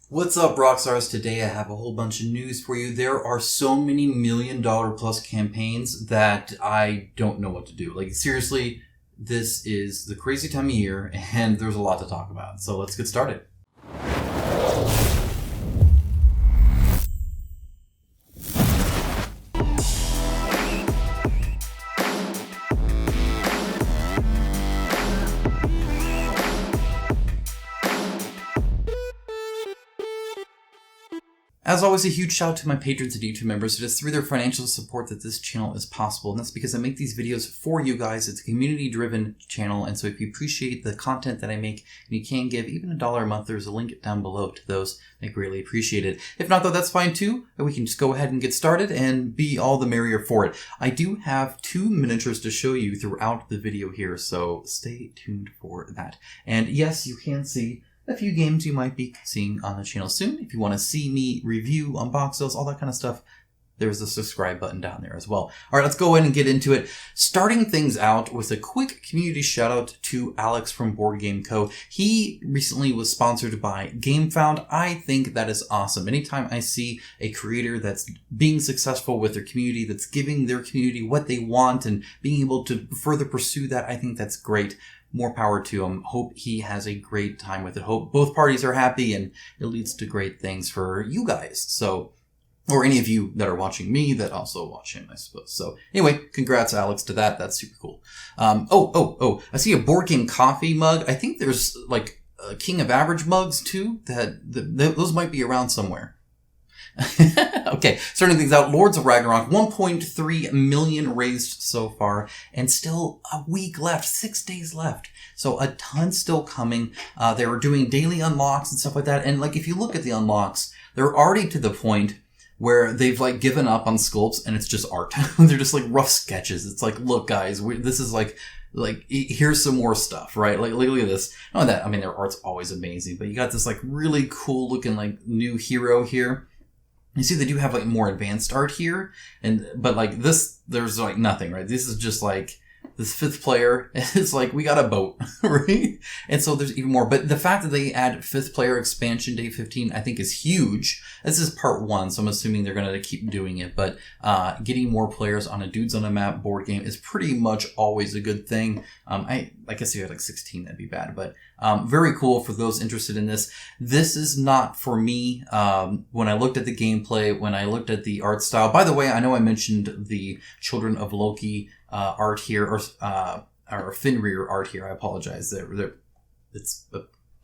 What's up, Rockstars? Today I have a whole bunch of news for you. There are so many $1 million plus campaigns that I don't know what to do. Like, seriously, this is the crazy time of year and there's a lot to talk about. So let's get started. As always, a huge shout out to my patrons and YouTube members. It is through their financial support that this channel is possible, and that's because I make these videos for you guys. It's a community-driven channel, and so if you appreciate the content that I make, and you can give even $1 a month, there's a link down below to those. I greatly appreciate it. If not, though, that's fine too. We can just go ahead and get started and be all the merrier for it. I do have 2 miniatures to show you throughout the video here, so stay tuned for that. And yes, you can see a few games you might be seeing on the channel soon. If you want to see me review, unbox those, all that kind of stuff, there's a subscribe button down there as well. All right, let's go ahead and get into it. Starting things out with a quick community shout out to Alex from BoardGameCo. He recently was sponsored by GameFound. I think that is awesome. Anytime I see a creator that's being successful with their community, that's giving their community what they want and being able to further pursue that, I think that's great. More power to him. Hope he has a great time with it. Hope both parties are happy and it leads to great things for you guys. So, or any of you that are watching me that also watch him, I suppose. So anyway, congrats, Alex, to that. That's super cool. I see a Board Game Coffee mug. I think there's like King of Average mugs too. Those might be around somewhere. Okay, starting things out, Lords of Ragnarok, 1.3 million raised so far, and still a week left, 6 days left. So a ton still coming. They were doing daily unlocks and stuff like that. And like, if you look at the unlocks, they're already to the point where they've like given up on sculpts and it's just art. They're just like rough sketches. It's like, look guys, this is like here's some more stuff, right? Like look at this. Not only that, I mean, their art's always amazing, but you got this like really cool looking like new hero here. You see, they do have like more advanced art here, but like this, there's like nothing, right? This is just like this 5th player. It's like, we got a boat, right? And so there's even more. But the fact that they add 5th player expansion day 15, I think is huge. This is part 1, so I'm assuming they're going to keep doing it. But getting more players on a Dudes on a Map board game is pretty much always a good thing. I guess if you had like 16, that'd be bad. But very cool for those interested in this. This is not for me. When I looked at the gameplay, when I looked at the art style. By the way, I know I mentioned the Children of Loki art here, or Fenrir art here. I apologize. It's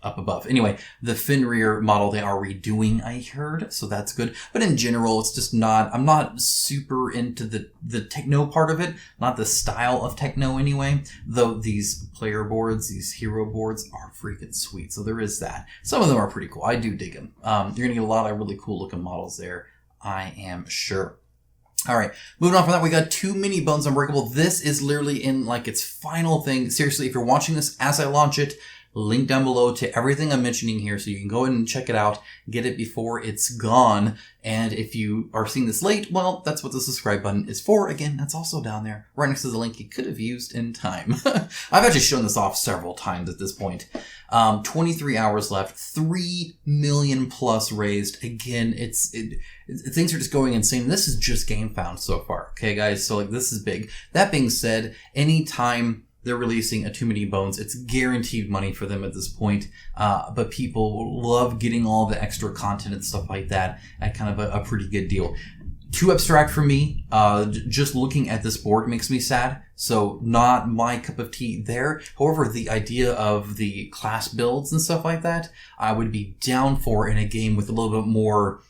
up above. Anyway, the Fenrir model they are redoing, I heard, so that's good. But in general, it's just not, I'm not super into the techno part of it, not the style of techno anyway, though these player boards, these hero boards are freaking sweet. So there is that. Some of them are pretty cool. I do dig them. You're gonna get a lot of really cool looking models there, I am sure. All right, moving on from that, we got 2 mini Bones Unbreakable. This is literally in like its final thing. Seriously, if you're watching this as I launch it, link down below to everything I'm mentioning here, so you can go ahead and check it out, get it before it's gone. And if you are seeing this late, well, that's what the subscribe button is for. Again, that's also down there, right next to the link you could have used in time. I've actually shown this off several times at this point. 23 hours left, 3 million plus raised. Again, things are just going insane. This is just GameFound so far. Okay, guys, so like this is big. That being said, anytime they're releasing a Too Many Bones, it's guaranteed money for them at this point. But people love getting all the extra content and stuff like that at kind of a pretty good deal. Too abstract for me. Just looking at this board makes me sad. So not my cup of tea there. However, the idea of the class builds and stuff like that, I would be down for in a game with a little bit more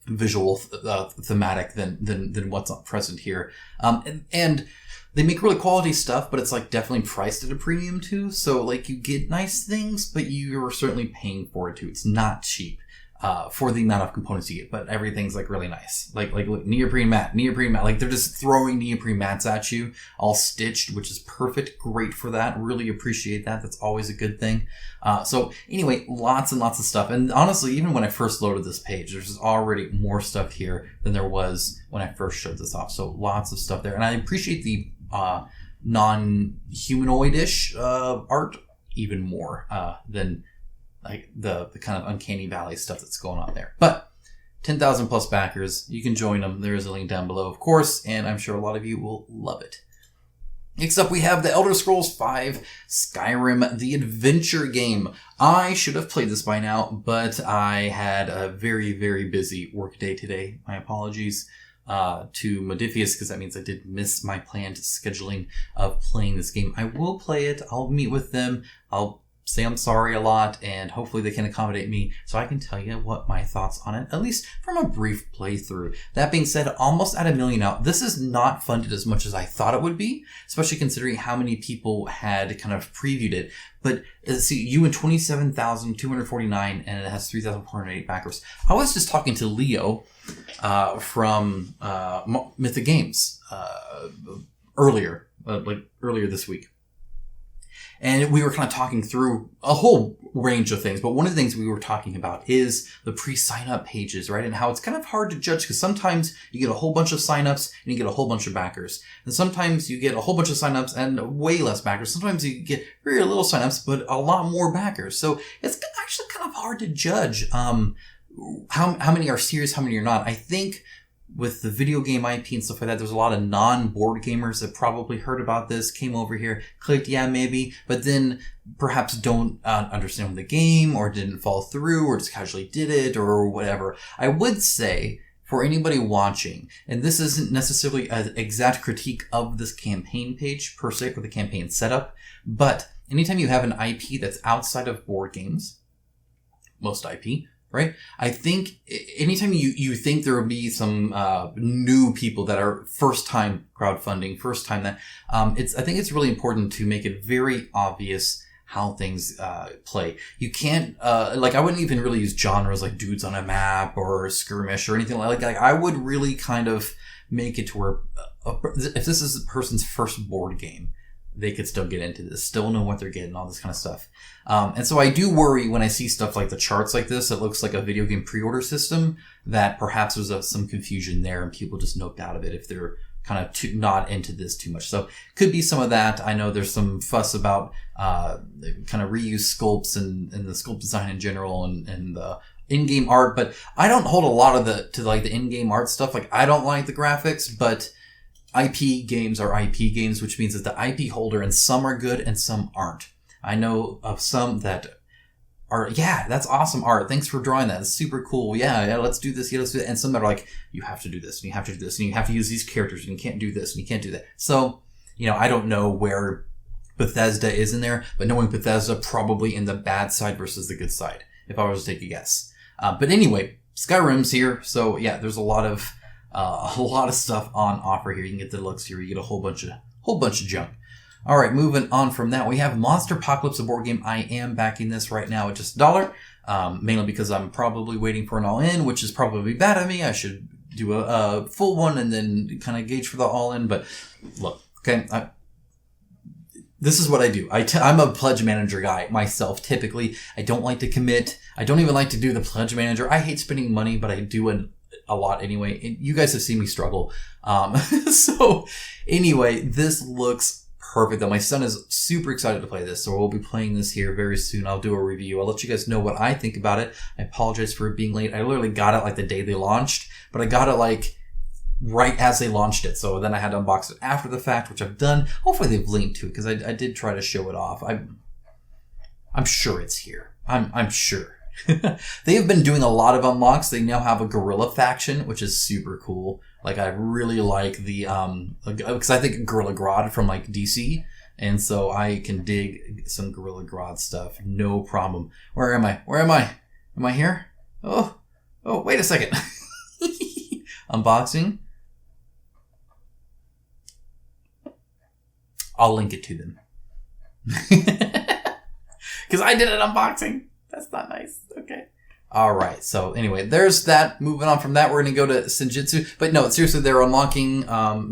visual thematic than what's present here. And they make really quality stuff, but it's like definitely priced at a premium too. So like you get nice things, but you're certainly paying for it too. It's not cheap for the amount of components you get, but everything's like really nice. Like look, neoprene mat. Like they're just throwing neoprene mats at you, all stitched, which is perfect. Great for that. Really appreciate that. That's always a good thing. So anyway, lots and lots of stuff. And honestly, even when I first loaded this page, there's already more stuff here than there was when I first showed this off. So lots of stuff there. And I appreciate the non-humanoid-ish art even more than like the kind of uncanny valley stuff that's going on there. But 10,000 plus backers, you can join them. There is a link down below, of course, and I'm sure a lot of you will love it. Next up, we have the Elder Scrolls V Skyrim, the adventure game. I should have played this by now, but I had a very, very busy work day today. My apologies to Modifius, because that means I did miss my planned scheduling of playing this game. I will play it. I'll meet with them. I'll say I'm sorry a lot, and hopefully they can accommodate me so I can tell you what my thoughts on it, at least from a brief playthrough. That being said, almost at 1 million out. This is not funded as much as I thought it would be, especially considering how many people had kind of previewed it. But see, you in 27,249, and it has 3,408 backers. I was just talking to Leo from Mythic Games earlier this week. And we were kind of talking through a whole range of things. But one of the things we were talking about is the pre-sign-up pages, right? And how it's kind of hard to judge because sometimes you get a whole bunch of sign-ups and you get a whole bunch of backers. And sometimes you get a whole bunch of sign-ups and way less backers. Sometimes you get very little sign-ups, but a lot more backers. So it's actually kind of hard to judge how many are serious, how many are not. I think with the video game IP and stuff like that, there's a lot of non-board gamers that probably heard about this, came over here, clicked, yeah, maybe, but then perhaps don't understand the game or didn't follow through or just casually did it or whatever. I would say for anybody watching, and this isn't necessarily an exact critique of this campaign page per se or the campaign setup, but anytime you have an IP that's outside of board games, most IP, right? I think anytime you think there will be some new people that are first time crowdfunding, first time that I think it's really important to make it very obvious how things play. You can't I wouldn't even really use genres like dudes on a map or skirmish or anything like that. I would really kind of make it to where if this is a person's first board game, they could still get into this, still know what they're getting, all this kind of stuff. And so I do worry when I see stuff like the charts like this, it looks like a video game pre-order system, that perhaps there's some confusion there and people just noped out of it if they're kind of not into this too much. So could be some of that. I know there's some fuss about kind of reuse sculpts and the sculpt design in general and the in-game art, but I don't hold a lot of the in-game art stuff. Like, I don't like the graphics, but IP games are IP games, which means that the IP holder, and some are good and some aren't. I know of some that are, yeah, that's awesome art. Thanks for drawing that. It's super cool. Yeah, let's do this. Yeah, let's do that. And some that are like, you have to do this and you have to do this and you have to use these characters and you can't do this and you can't do that. So, I don't know where Bethesda is in there, but knowing Bethesda, probably in the bad side versus the good side, if I was to take a guess. But anyway, Skyrim's here. So yeah, there's a lot of stuff on offer here. You can get the looks here. You get a whole bunch of junk. All right, moving on from that, we have Monsterpocalypse, a board game. I am backing this right now at just $1, mainly because I'm probably waiting for an all-in, which is probably bad of me. I should do a full one and then kind of gauge for the all-in. But look, okay, this is what I do. I'm a pledge manager guy myself. Typically, I don't like to commit. I don't even like to do the pledge manager. I hate spending money, but I do a lot anyway. And you guys have seen me struggle. So anyway, this looks perfect though. My son is super excited to play this, so we'll be playing this here very soon. I'll do a review. I'll let you guys know what I think about it. I apologize for it being late. I literally got it like the day they launched, but I got it like right as they launched it. So then I had to unbox it after the fact, which I've done. Hopefully they've linked to it because I did try to show it off. I'm sure it's here. I'm sure. They have been doing a lot of unlocks. They now have a guerrilla faction, which is super cool. Like, I really like the, because I think Gorilla Grodd from like DC. And so I can dig some Gorilla Grodd stuff. No problem. Where am I? Am I here? Oh, wait a second. Unboxing. I'll link it to them. Because I did an unboxing. That's not nice. Okay. All right. So anyway, there's that. Moving on from that, we're going to go to Senjutsu. But no, seriously, they're unlocking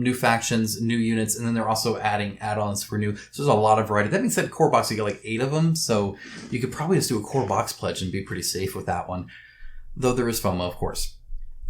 new factions, new units, and then they're also adding add-ons for new. So there's a lot of variety. That being said, core box, you get like 8 of them. So you could probably just do a core box pledge and be pretty safe with that one. Though there is FOMO, of course.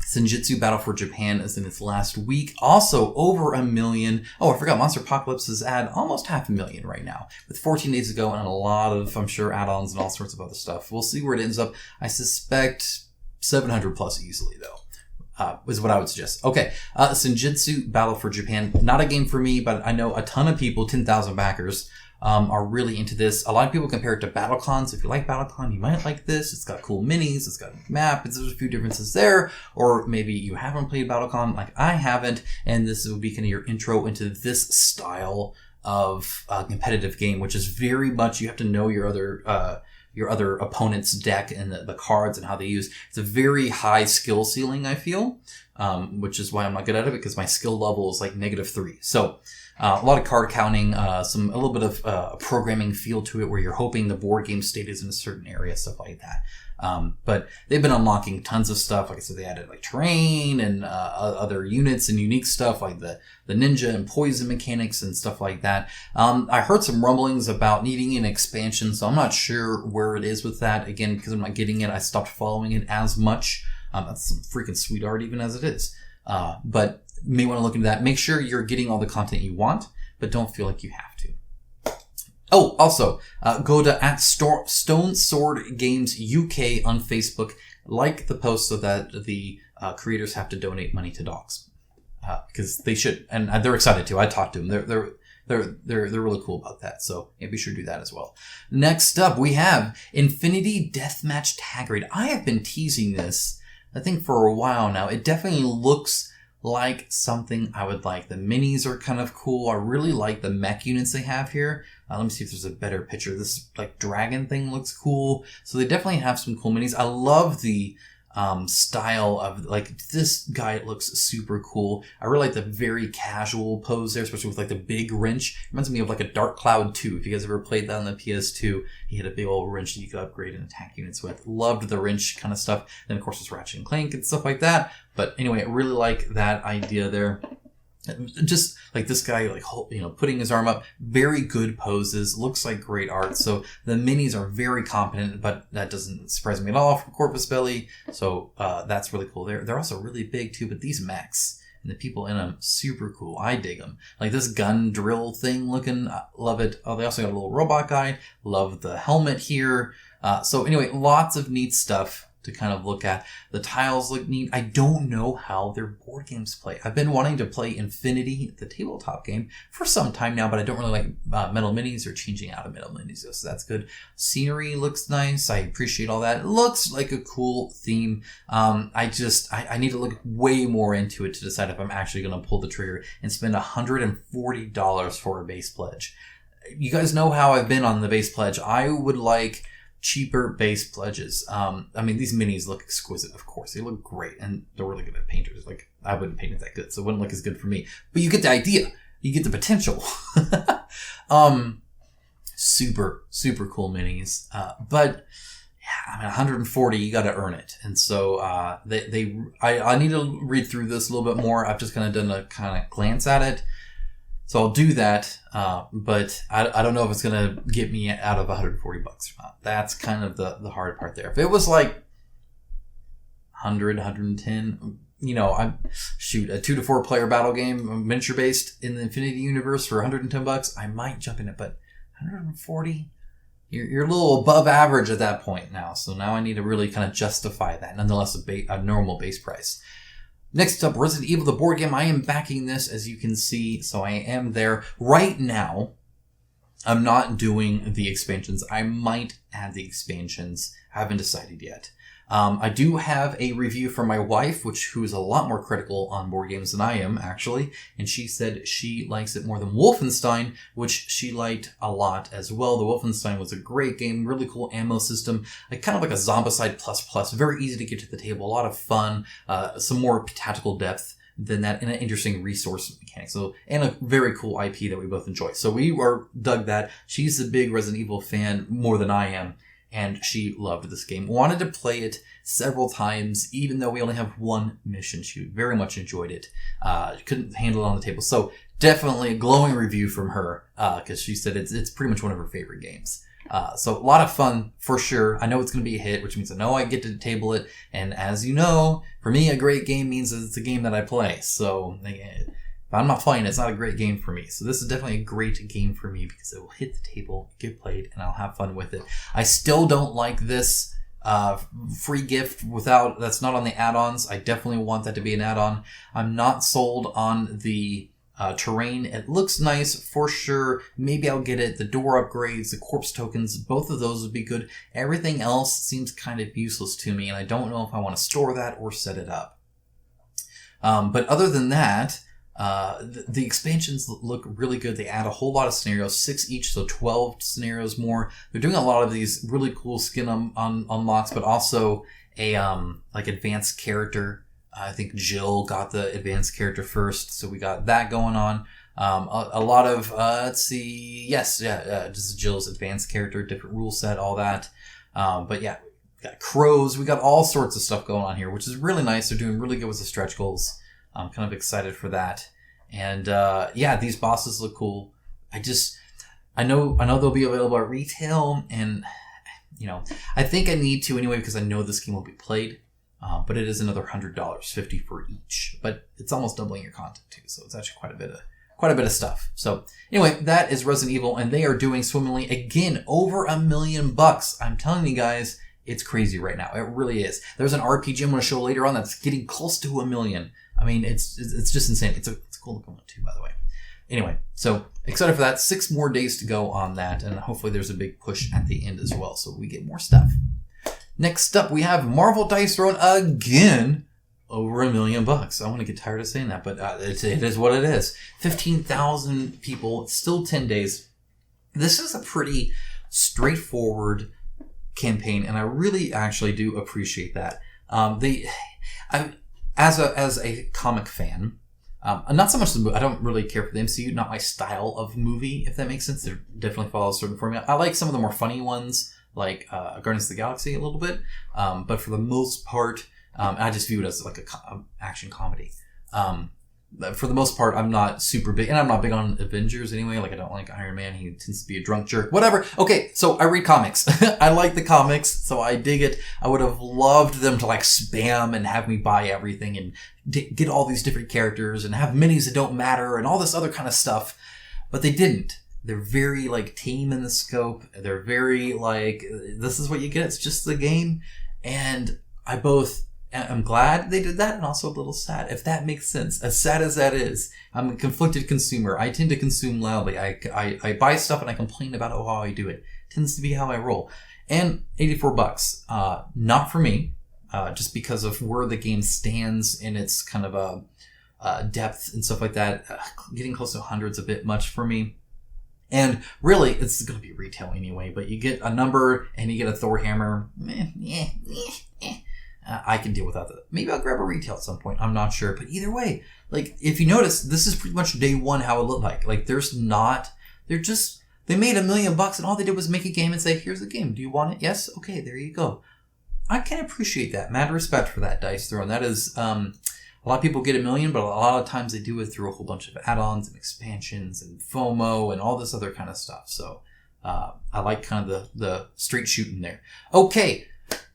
Senjutsu Battle for Japan is in its last week. Also, over 1 million. Oh, I forgot, Monsterpocalypse is at almost 500,000 right now, with 14 days to go and a lot of, I'm sure, add-ons and all sorts of other stuff. We'll see where it ends up. I suspect 700 plus easily, though, is what I would suggest. Okay, Senjutsu Battle for Japan. Not a game for me, but I know a ton of people, 10,000 backers, are really into this. A lot of people compare it to Battlecon, so if you like Battlecon, you might like this. It's got cool minis, it's got a map, there's a few differences there, or maybe you haven't played Battlecon like I haven't, and this will be kind of your intro into this style of competitive game, which is very much, you have to know your other opponent's deck and the cards and how they use. It's a very high skill ceiling, I feel, which is why I'm not good at it, because my skill level is like -3. So a lot of card counting, a little bit of a programming feel to it where you're hoping the board game state is in a certain area, stuff like that. But they've been unlocking tons of stuff. Like I said, they added like terrain and other units and unique stuff like the ninja and poison mechanics and stuff like that. I heard some rumblings about needing an expansion, so I'm not sure where it is with that. Again, because I'm not getting it, I stopped following it as much. That's some freaking sweet art even as it is. But may want to look into that. Make sure you're getting all the content you want, but don't feel like you have to. Oh, also, go to Stone Sword Games UK on Facebook. Like the post so that the creators have to donate money to dogs, because they should, and they're excited to. I talked to them. They're really cool about that. So yeah, be sure to do that as well. Next up, we have Infinity Deathmatch Tag Raid. I have been teasing this, I think, for a while now. It definitely looks like something I would like. The minis are kind of cool. I really like the mech units they have here. Let me see if there's a better picture. This like dragon thing looks cool. So they definitely have some cool minis. I love the style of, like, this guy looks super cool. I really like the very casual pose there, especially with like the big wrench. It reminds me of like a Dark Cloud 2. If you guys ever played that on the PS2, he had a big old wrench that you could upgrade and attack units with. Loved the wrench kind of stuff. Then of course it's Ratchet and Clank and stuff like that. But anyway, I really like that idea there. Just like this guy, like, you know, putting his arm up, very good poses, looks like great art. So the minis are very competent, but that doesn't surprise me at all from Corpus Belli. So that's really cool. They're also really big too, but these mechs and the people in them, super cool. I dig them. Like this gun drill thing looking, love it. Oh, they also got a little robot guy. Love the helmet here. So anyway, lots of neat stuff to kind of look at. The tiles look neat. I don't know how their board games play. I've been wanting to play Infinity, the tabletop game, for some time now, but I don't really like metal minis or changing out of metal minis, so that's good. Scenery looks nice. I appreciate all that. It looks like a cool theme. I need to look way more into it to decide if I'm actually going to pull the trigger and spend $140 for a base pledge. You guys know how I've been on the base pledge. I would like cheaper base pledges. I mean, these minis look exquisite, of course. They look great, and they're really good at painters. Like, I wouldn't paint it that good, so it wouldn't look as good for me. But you get the idea. You get the potential. Super, super cool minis. But, yeah, I mean, 140, you gotta earn it. And so, I need to read through this a little bit more. I've just kind of done a kind of glance at it. So I'll do that, but I don't know if it's going to get me out of $140 or not. That's kind of the hard part there. If it was like 100, 110, you know, a 2 to 4 player battle game, miniature based in the Infinity universe for $110, I might jump in it, but 140, you're a little above average at that point now. So now I need to really kind of justify that. Nonetheless, a normal base price. Next up, Resident Evil, the board game. I am backing this, as you can see, so I am there. Right now, I'm not doing the expansions. I might add the expansions. I haven't decided yet. I do have a review from my wife, who is a lot more critical on board games than I am, actually. And she said she likes it more than Wolfenstein, which she liked a lot as well. The Wolfenstein was a great game, really cool ammo system, kind of like a Zombicide ++, very easy to get to the table, a lot of fun, some more tactical depth than that, and an interesting resource mechanic. So, and a very cool IP that we both enjoy. So we dug that. She's a big Resident Evil fan, more than I am. And she loved this game. Wanted to play it several times, even though we only have one mission. She very much enjoyed it. Couldn't handle it on the table. So definitely a glowing review from her, because she said it's pretty much one of her favorite games. So a lot of fun for sure. I know it's going to be a hit, which means I know I get to table it. And as you know, for me, a great game means that it's a game that I play. So if I'm not playing, it's not a great game for me. So this is definitely a great game for me because it will hit the table, get played, and I'll have fun with it. I still don't like this free gift that's not on the add-ons. I definitely want that to be an add-on. I'm not sold on the terrain. It looks nice for sure. Maybe I'll get it. The door upgrades, the corpse tokens, both of those would be good. Everything else seems kind of useless to me, and I don't know if I want to store that or set it up. But other than that, the expansions look really good. They add a whole lot of scenarios, 6 each, so 12 scenarios more. They're doing a lot of these really cool skin unlocks, but also a like advanced character. I think Jill got the advanced character first, so we got that going on. A lot of let's see, this is Jill's advanced character, different rule set, all that. But yeah, we got crows, we got all sorts of stuff going on here, which is really nice. They're doing really good with the stretch goals. I'm kind of excited for that. And these bosses look cool. I know they'll be available at retail, and I think I need to anyway because I know this game will be played. But it is another $100, $50 for each. But it's almost doubling your content too, so it's actually quite a bit of stuff. So anyway, that is Resident Evil, and they are doing swimmingly again over $1 million. I'm telling you guys, it's crazy right now. It really is. There's an RPG I'm going to show later on that's getting close to $1 million. I mean, it's just insane. It's a cool looking one too, by the way. Anyway, so excited for that. 6 more days to go on that, and hopefully there's a big push at the end as well, so we get more stuff. Next up, we have Marvel Dice Throne again over $1 million. I want to get tired of saying that, but it is what it is. 15,000 people. It's still 10 days. This is a pretty straightforward campaign, and I really actually do appreciate that. As a comic fan, not so much the movie. I don't really care for the MCU, not my style of movie, if that makes sense. They definitely follow a certain formula. I like some of the more funny ones, like Guardians of the Galaxy a little bit. But for the most part, I just view it as like a action comedy. For the most part, I'm not super big, and I'm not big on Avengers anyway. Like, I don't like Iron Man. He tends to be a drunk jerk. Whatever. Okay, so I read comics. I like the comics, so I dig it. I would have loved them to like spam and have me buy everything and get all these different characters and have minis that don't matter and all this other kind of stuff. But they didn't. They're very like tame in the scope. They're very like, this is what you get. It's just the game. And I'm glad they did that, and also a little sad, if that makes sense. As sad as that is, I'm a conflicted consumer. I tend to consume loudly. I buy stuff and I complain about how I do it. Tends to be how I roll. And $84, not for me, just because of where the game stands in its kind of depth and stuff like that. Getting close to 100's a bit much for me. And really, it's going to be retail anyway, but you get a number and you get a Thor hammer. I can deal without that. Maybe I'll grab a retail at some point. I'm not sure. But either way, like, if you notice, this is pretty much day one how it looked like. Like, they made $1 million and all they did was make a game and say, here's the game. Do you want it? Yes? Okay, there you go. I can appreciate that. Mad respect for that, Dice Throne. That is, a lot of people get $1 million, but a lot of times they do it through a whole bunch of add-ons and expansions and FOMO and all this other kind of stuff. So, I like kind of the straight shooting there. Okay.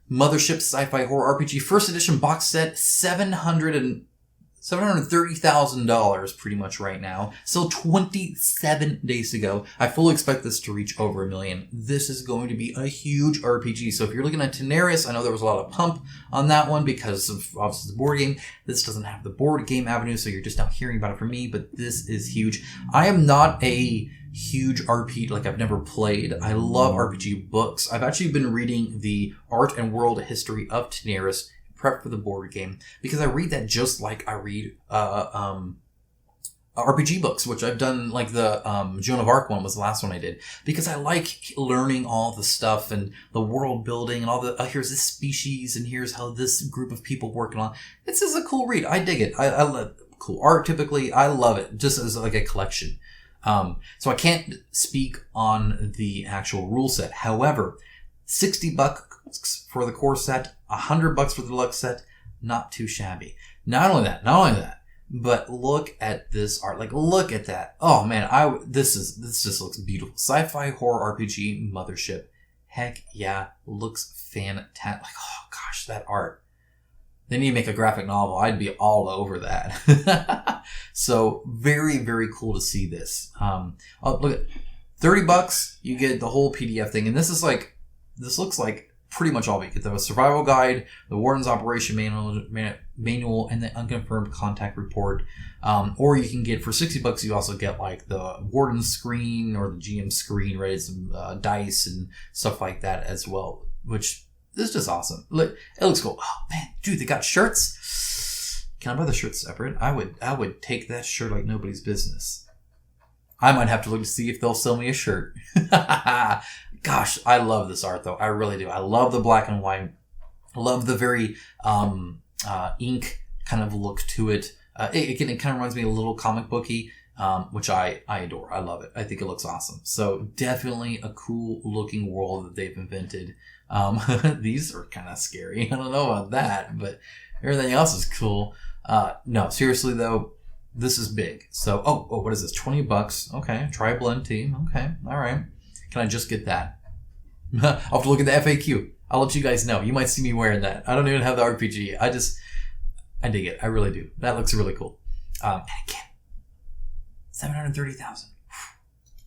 Mothership Sci-Fi Horror RPG First Edition box set, $730,000 pretty much right now. Still 27 days to go. I fully expect this to reach over $1 million. This is going to be a huge RPG. So if you're looking at Tenaris, I know there was a lot of pump on that one because of obviously the board game. This doesn't have the board game avenue, so you're just now hearing about it from me, but this is huge. I am not a huge RPG, like I've never played. I love RPG books. I've actually been reading the art and world history of Tenaris, prep for the board game, because I read that just like I read RPG books, which I've done, like the Joan of Arc one was the last one I did, because I like learning all the stuff and the world building and all the, here's this species and here's how this group of people working on. This is a cool read. I dig it. I love cool art typically. I love it just as like a collection. So I can't speak on the actual rule set. However, $60 for the core set, $100 for the deluxe set, not too shabby. Not only that, But look at this art. Like, look at that. Oh man, this just looks beautiful. Sci-fi horror RPG Mothership. Heck yeah, looks fantastic. Like, oh gosh, that art. They need to make a graphic novel. I'd be all over that. So very, very cool to see this. Oh, look at $30. You get the whole PDF thing, and this looks like pretty much all. You get the survival guide, the warden's operation manual, and the unconfirmed contact report. Or you can get for $60. You also get like the warden's screen or the GM screen, right? Some dice and stuff like that as well, which is just awesome. Look, it looks cool. Oh man, dude, they got shirts. Can I buy the shirts separate? I would take that shirt like nobody's business. I might have to look to see if they'll sell me a shirt. Gosh, I love this art though. I really do. I love the black and white. I love the very ink kind of look to it. It kind of reminds me a little comic booky, which I adore. I love it. I think it looks awesome. So definitely a cool looking world that they've invented. These are kind of scary. I don't know about that, but everything else is cool. No, seriously though, this is big. So, oh, what is this? $20. Okay. Tri-blend team. Okay. All right. Can I just get that? I'll have to look at the FAQ. I'll let you guys know. You might see me wearing that. I don't even have the RPG. I dig it. I really do. That looks really cool. And again, 730,000.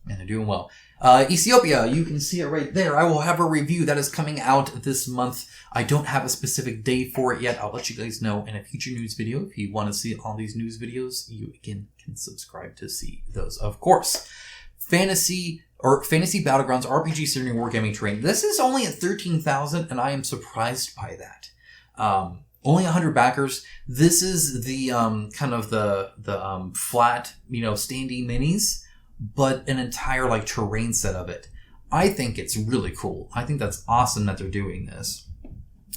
Man, they're doing well. Esopya, you can see it right there. I will have a review that is coming out this month. I don't have a specific day for it yet. I'll let you guys know in a future news video. If you want to see all these news videos, you again can subscribe to see those, of course. Fantasy Battlegrounds RPG Scenery Wargaming Terrain. This is only at 13,000, and I am surprised by that. Only 100 backers. This is the kind of the flat, standee minis, but an entire like terrain set of it. I think it's really cool. I think that's awesome that they're doing this.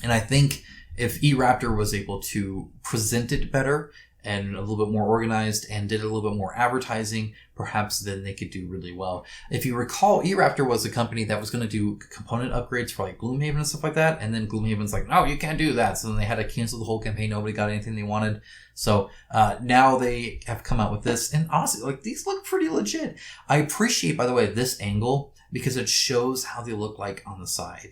And I think if eRaptor was able to present it better and a little bit more organized and did a little bit more advertising, perhaps then they could do really well. If you recall, eRaptor was a company that was going to do component upgrades for like Gloomhaven and stuff like that, and then Gloomhaven's like, no, you can't do that. So then they had to cancel the whole campaign. Nobody got anything they wanted. So now they have come out with this, and honestly, like these look pretty legit. I appreciate, by the way, this angle because it shows how they look like on the side.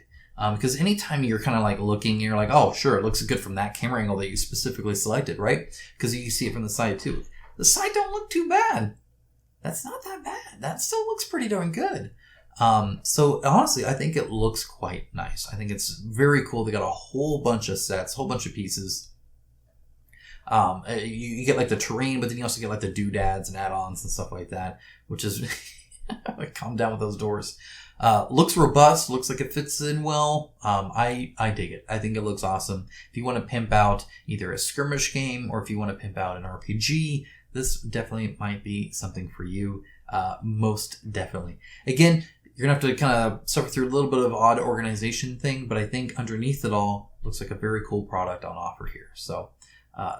Because anytime you're kind of like looking, you're like, oh, sure, it looks good from that camera angle that you specifically selected, right? Because you see it from the side too. The side don't look too bad. That's not that bad. That still looks pretty darn good. So honestly, I think it looks quite nice. I think it's very cool. They got a whole bunch of sets, whole bunch of pieces. You get like the terrain, but then you also get like the doodads and add-ons and stuff like that, which is like calm down with those doors. Looks robust, looks like it fits in well. I dig it. I think it looks awesome. If you want to pimp out either a skirmish game or if you want to pimp out an RPG, this definitely might be something for you. Most definitely. Again, you're going to have to kind of suffer through a little bit of odd organization thing, but I think underneath it all looks like a very cool product on offer here. So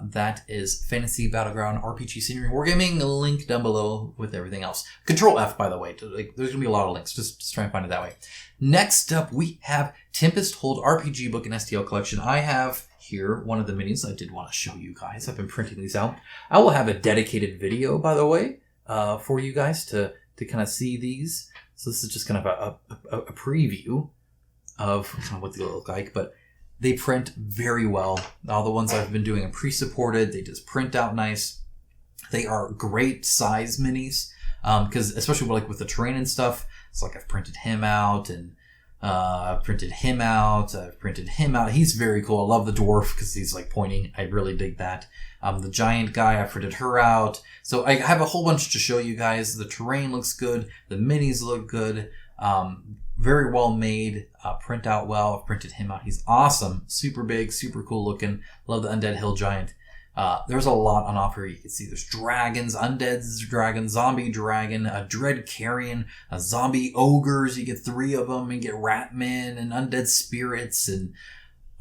that is Fantasy Battleground RPG Scenery Wargaming. Link down below with everything else. Control F, by the way. There's going to be a lot of links. Just try and find it that way. Next up, we have Tempest Hold RPG book and STL collection. I have here one of the minis I did want to show you guys. I've been printing these out. I will have a dedicated video, by the way, for you guys to kind of see these. So this is just kind of a preview of kind of what they look like, but they print very well. All the ones I've been doing are pre-supported. They just print out nice. They are great size minis, because especially like with the terrain and stuff, it's like I've printed him out and I've printed him out. I've printed him out. He's very cool. I love the dwarf because he's like pointing. I really dig that. The giant guy, I printed her out. So I have a whole bunch to show you guys. The terrain looks good. The minis look good. Very well made, print out well. I've printed him out. He's awesome. Super big, super cool looking. Love the Undead Hill Giant. There's a lot on offer. You can see there's dragons, undead dragon, zombie dragon, a dread carrion, a zombie ogres. You get 3 of them. You get ratmen and undead spirits and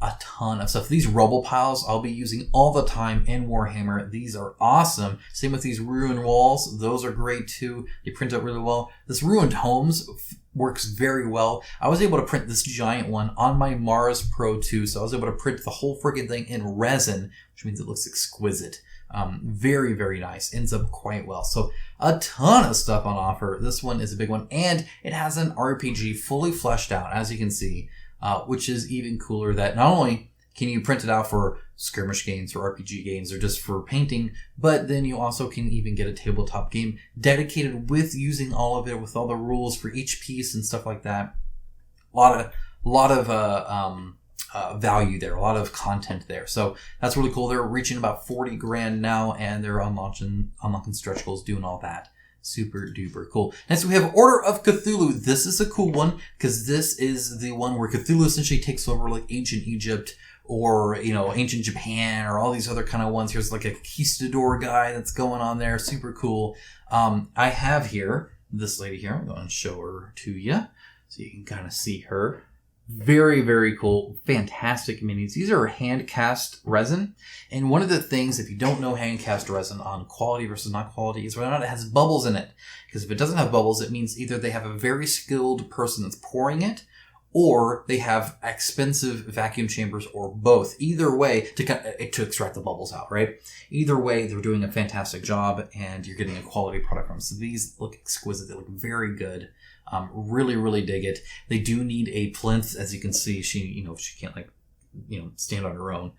a ton of stuff. These rubble piles I'll be using all the time in Warhammer. These are awesome. Same with these ruined walls. Those are great too. They print out really well. This ruined homes works very well. I was able to print this giant one on my Mars Pro 2, so I was able to print the whole freaking thing in resin, which means it looks exquisite. Very, very nice. Ends up quite well. So a ton of stuff on offer. This one is a big one, and it has an RPG fully fleshed out, as you can see, which is even cooler. That not only can you print it out for skirmish games or RPG games or just for painting, but then you also can even get a tabletop game dedicated with using all of it, with all the rules for each piece and stuff like that. A lot of value there, a lot of content there. So that's really cool. They're reaching about 40 grand now, and they're unlocking stretch goals, doing all that. Super duper cool. Next we have Order of Cthulhu. This is a cool one because this is the one where Cthulhu essentially takes over like ancient Egypt or, ancient Japan or all these other kind of ones. Here's like a conquistador guy that's going on there. Super cool. I have here this lady here. I'm going to show her to you so you can kind of see her. Very, very cool. Fantastic minis. These are hand cast resin. And one of the things, if you don't know hand cast resin on quality versus not quality, is whether or not it has bubbles in it. Because if it doesn't have bubbles, it means either they have a very skilled person that's pouring it, or they have expensive vacuum chambers, or both. Either way, to extract the bubbles out, right? Either way, they're doing a fantastic job, and you're getting a quality product from them. So these look exquisite. They look very good. Really, really dig it. They do need a plinth, as you can see. She can't stand on her own.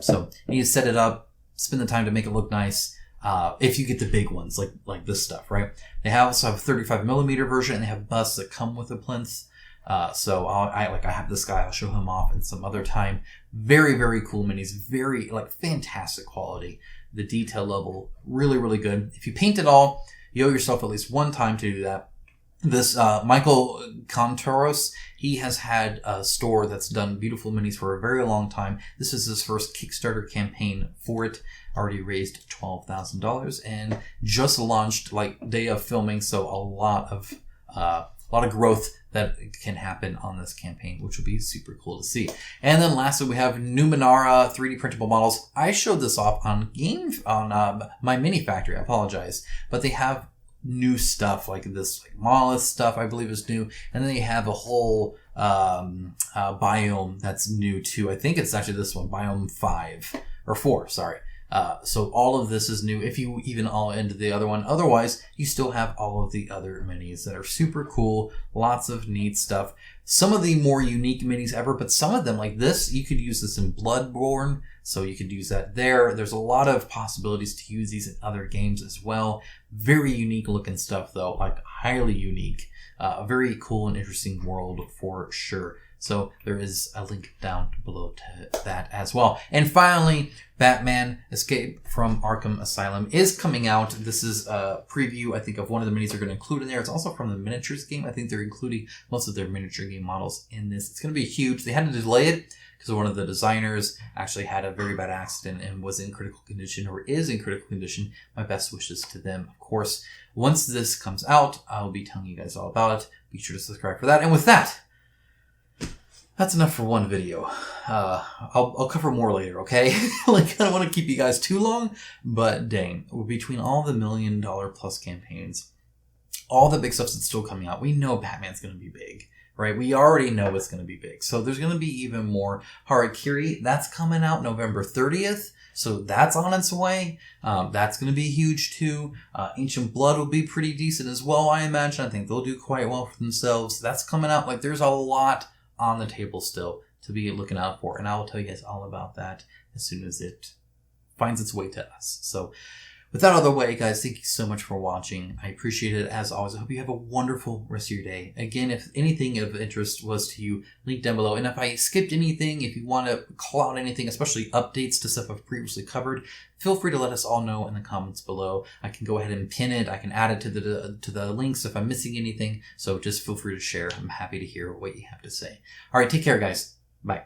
So you need to set it up, spend the time to make it look nice. If you get the big ones, like this stuff, right? They also have a 35 millimeter version, and they have busts that come with a plinth. So I have this guy. I'll show him off in some other time. Very, very cool minis. Very fantastic quality. The detail level, really, really good. If you paint it all, you owe yourself at least one time to do that. This Michael Contoros, he has had a store that's done beautiful minis for a very long time. This is his first Kickstarter campaign for it. Already raised $12,000 and just launched day of filming. So a lot of growth that can happen on this campaign, which will be super cool to see. And then lastly, we have Numenera 3D printable models. I showed this off on my Mini Factory. I apologize, but they have new stuff like this monolith stuff I believe is new, and then they have a whole biome that's new too. I think it's actually this one, biome 5 or 4, sorry. So all of this is new if you even all into the other one. Otherwise, you still have all of the other minis that are super cool. Lots of neat stuff. Some of the more unique minis ever, but some of them like this, you could use this in Bloodborne. So you could use that there. There's a lot of possibilities to use these in other games as well. Very unique looking stuff though, highly unique. A very cool and interesting world for sure. So there is a link down below to that as well. And finally, Batman Escape from Arkham Asylum is coming out. This is a preview, I think, of one of the minis they're going to include in there. It's also from the miniatures game. I think they're including most of their miniature game models in this. It's going to be huge. They had to delay it because one of the designers actually had a very bad accident and was in critical condition, or is in critical condition. My best wishes to them, of course. Once this comes out, I'll be telling you guys all about it. Be sure to subscribe for that. And with that, that's enough for one video. I'll cover more later, okay? I don't want to keep you guys too long, but dang, between all the $1 million plus campaigns, all the big stuff that's still coming out, we know Batman's going to be big, right? We already know it's going to be big. So there's going to be even more. Harakiri, that's coming out November 30th. So that's on its way. That's going to be huge too. Ancient Blood will be pretty decent as well, I imagine. I think they'll do quite well for themselves. That's coming out. There's a lot on the table still to be looking out for, and I will tell you guys all about that as soon as it finds its way to us. So with that out of the way, guys, thank you so much for watching. I appreciate it as always. I hope you have a wonderful rest of your day. Again, if anything of interest was to you, link down below. And if I skipped anything, if you want to call out anything, especially updates to stuff I've previously covered, feel free to let us all know in the comments below. I can go ahead and pin it. I can add it to the links if I'm missing anything. So just feel free to share. I'm happy to hear what you have to say. All right, take care, guys. Bye.